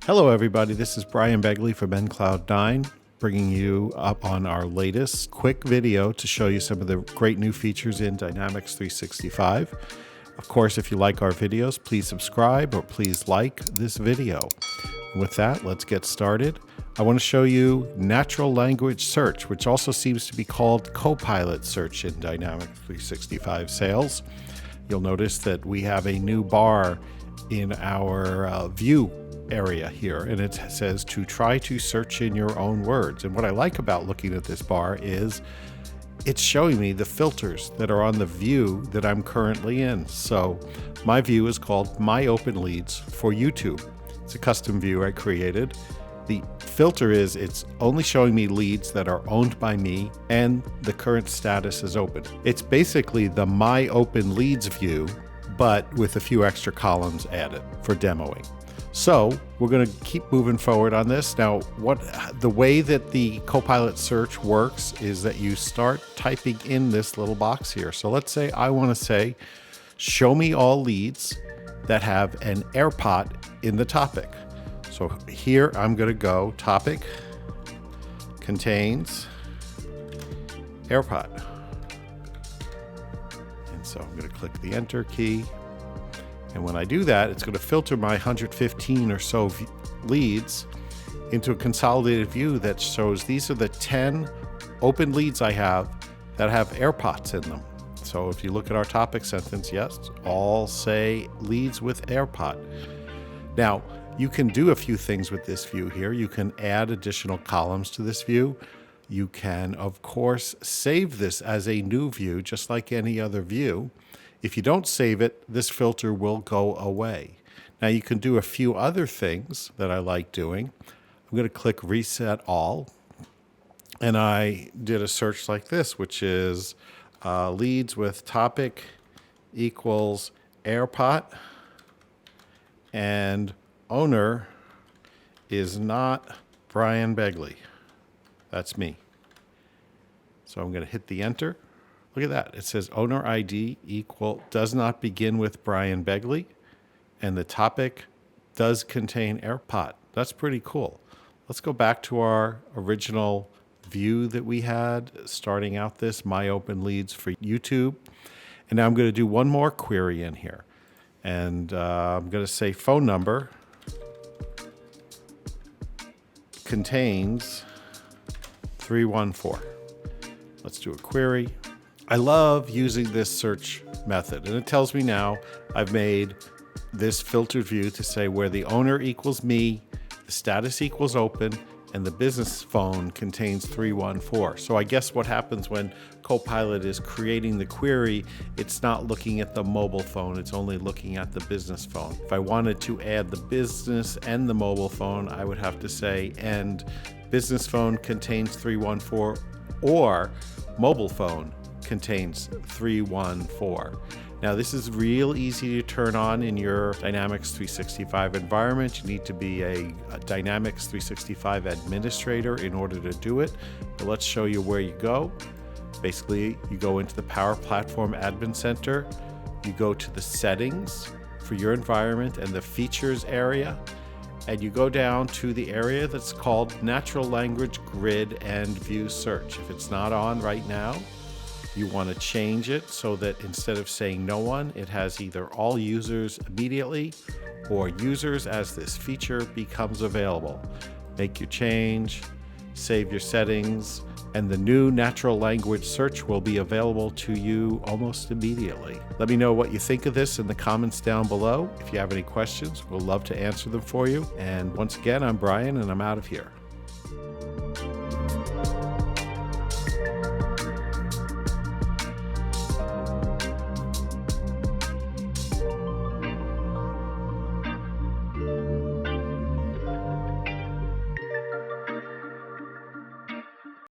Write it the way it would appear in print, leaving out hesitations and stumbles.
Hello everybody, this is Brian Begley from enCloud9, bringing you up on our latest quick video to show you some of the great new features in Dynamics 365. Of course, if you like our videos, please subscribe or please like this video. And with that, let's get started. I want to show you natural language search, which also seems to be called Copilot Search in Dynamics 365 sales. You'll notice that we have a new bar in our view area here, and it says to try to search in your own words. And what I like about looking at this bar is it's showing me the filters that are on the view that I'm currently in. So my view is called My Open Leads for YouTube. It's a custom view I created. The filter is it's only showing me leads that are owned by me and the current status is open. It's basically the My Open Leads view, but with a few extra columns added for demoing. So we're going to keep moving forward on this. Now, the way that the Copilot Search works is that you start typing in this little box here. So let's say I want to say, show me all leads that have an AirPot in the topic. So here I'm going to go topic contains AirPot. And so I'm going to click the enter key. And when I do that, it's going to filter my 115 or so leads into a consolidated view that shows these are the 10 open leads I have that have AirPods in them. So if you look at our topic sentence, yes, all say leads with AirPod. Now, you can do a few things with this view here. You can add additional columns to this view. You can, of course, save this as a new view, just like any other view. If you don't save it, this filter will go away. Now you can do a few other things that I like doing. I'm going to click Reset All. And I did a search like this, which is leads with topic equals AirPot. And owner is not Brian Begley. That's me. So I'm going to hit the enter. Look at that. It says owner ID does not begin with Brian Begley, and the topic does contain AirPod. That's pretty cool. Let's go back to our original view that we had starting out this My Open Leads for YouTube. And now I'm going to do one more query in here. And I'm going to say phone number contains 314. Let's do a query. I love using this search method, and it tells me now I've made this filtered view to say where the owner equals me, the status equals open, and the business phone contains 314. So I guess what happens when Copilot is creating the query, it's not looking at the mobile phone, it's only looking at the business phone. If I wanted to add the business and the mobile phone, I would have to say, and business phone contains 314, or mobile phone contains 314. Now this is real easy to turn on in your Dynamics 365 environment. You need to be a Dynamics 365 administrator in order to do it. But let's show you where you go. Basically, you go into the Power Platform Admin Center. You go to the settings for your environment and the features area. And you go down to the area that's called Natural Language Grid and View Search. If it's not on right now, you want to change it so that instead of saying no one, it has either all users immediately or users as this feature becomes available. Make your change, save your settings, and the new natural language search will be available to you almost immediately. Let me know what you think of this in the comments down below. If you have any questions, we'll love to answer them for you. And once again, I'm Brian, and I'm out of here.